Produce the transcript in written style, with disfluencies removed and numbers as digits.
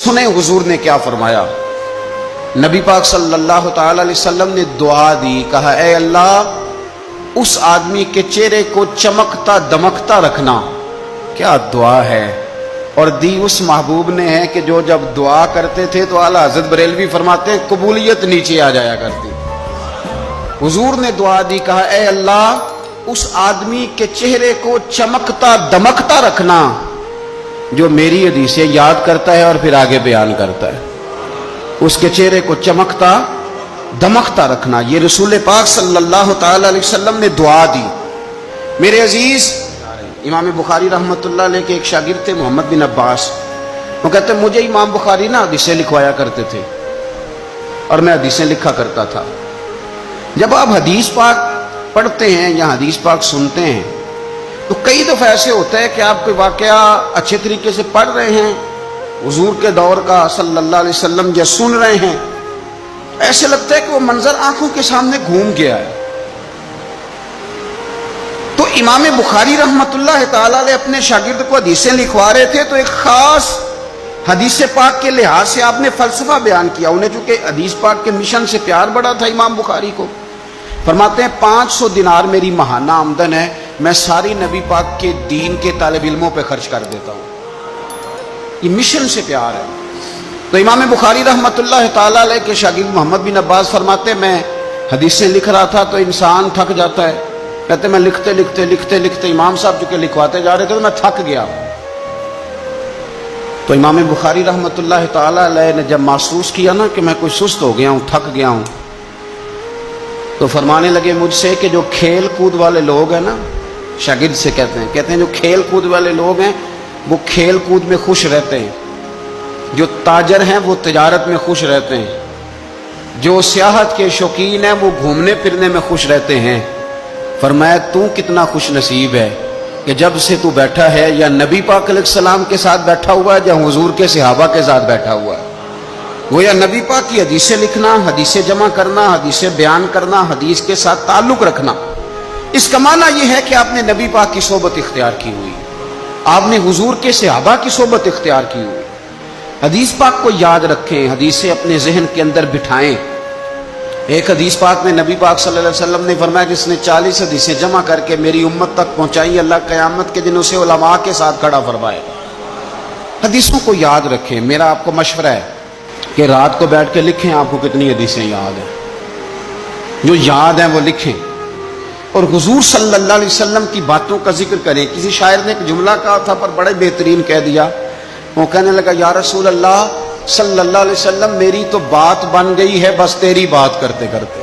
سنیں حضور نے کیا فرمایا۔ نبی پاک صلی اللہ تعالی علیہ وسلم نے دعا دی، کہا اے اللہ اس آدمی کے چہرے کو چمکتا دمکتا رکھنا۔ کیا دعا ہے، اور دی اس محبوب نے ہے کہ جو جب دعا کرتے تھے تو اعلیٰ حضرت بریلوی فرماتے ہیں قبولیت نیچے آ جایا کرتی۔ حضور نے دعا دی، کہا اے اللہ اس آدمی کے چہرے کو چمکتا دمکتا رکھنا جو میری حدیثیں یاد کرتا ہے اور پھر آگے بیان کرتا ہے۔ اس کے چہرے کو چمکتا دمکتا رکھنا، یہ رسول پاک صلی اللہ تعالی علیہ وسلم نے دعا دی۔ میرے عزیز، امام بخاری رحمۃ اللہ علیہ کے ایک شاگرد تھے محمد بن عباس، وہ کہتے ہیں مجھے امام بخاری نا حدیثیں لکھوایا کرتے تھے اور میں حدیثیں لکھا کرتا تھا۔ جب آپ حدیث پاک پڑھتے ہیں یا حدیث پاک سنتے ہیں تو کئی دفعہ ایسے ہوتا ہے کہ آپ کوئی واقعہ اچھے طریقے سے پڑھ رہے ہیں حضور کے دور کا صلی اللہ علیہ وسلم، یا سن رہے ہیں، ایسے لگتا ہے کہ وہ منظر آنکھوں کے سامنے گھوم گیا ہے۔ تو امام بخاری رحمۃ اللہ تعالی علیہ اپنے شاگرد کو حدیثیں لکھوا رہے تھے تو ایک خاص حدیث پاک کے لحاظ سے آپ نے فلسفہ بیان کیا۔ انہیں چونکہ حدیث پاک کے مشن سے پیار بڑا تھا امام بخاری کو، فرماتے ہیں 500 دینار میری ماہانہ آمدن ہے، میں ساری نبی پاک کے دین کے طالب علموں پہ خرچ کر دیتا ہوں۔ یہ مشن سے پیار ہے۔ تو امام بخاری رحمۃ اللہ تعالی علیہ کے شاگرد محمد بن عباس فرماتے ہیں میں حدیثیں لکھ رہا تھا تو انسان تھک جاتا ہے، کہتے میں لکھتے لکھتے امام صاحب چونکہ لکھواتے جا رہے تھے تو میں تھک گیا۔ تو امام بخاری رحمۃ اللہ تعالی علیہ نے جب محسوس کیا نا کہ میں کوئی سست ہو گیا ہوں، تھک گیا ہوں، تو فرمانے لگے مجھ سے کہ جو کھیل کود والے لوگ ہیں نا، شاگرد سے کہتے ہیں جو کھیل کود والے لوگ ہیں وہ کھیل کود میں خوش رہتے ہیں، جو تاجر ہیں وہ تجارت میں خوش رہتے ہیں، جو سیاحت کے شوقین ہیں وہ گھومنے پھرنے میں خوش رہتے ہیں۔ فرمایا تو کتنا خوش نصیب ہے کہ جب سے تو بیٹھا ہے یا نبی پاک علیہ السلام کے ساتھ بیٹھا ہوا ہے یا حضور کے صحابہ کے ساتھ بیٹھا ہوا ہے۔ وہ یا نبی پاک کی حدیثیں لکھنا، حدیثیں جمع کرنا، حدیثیں بیان کرنا، حدیث کے ساتھ تعلق رکھنا، اس کا معنی یہ ہے کہ آپ نے نبی پاک کی صحبت اختیار کی ہوئی، آپ نے حضور کے صحابہ کی صحبت اختیار کی ہوئی۔ حدیث پاک کو یاد رکھیں، حدیثیں اپنے ذہن کے اندر بٹھائیں۔ ایک حدیث پاک میں نبی پاک صلی اللہ علیہ وسلم نے فرمایا جس نے 40 حدیثیں جمع کر کے میری امت تک پہنچائی، اللہ قیامت کے دن اسے علماء کے ساتھ کھڑا فرمائے گا۔ حدیثوں کو یاد رکھیں۔ میرا آپ کو مشورہ ہے کہ رات کو بیٹھ کے لکھیں آپ کو کتنی حدیثیں یاد ہیں، جو یاد ہیں وہ لکھیں، اور حضور صلی اللہ علیہ وسلم کی باتوں کا ذکر کریں۔ کسی شاعر نے ایک جملہ کہا تھا پر بڑے بہترین کہہ دیا، وہ کہنے لگا یا رسول اللہ صلی اللہ علیہ وسلم میری تو بات بن گئی ہے بس تیری بات کرتے کرتے۔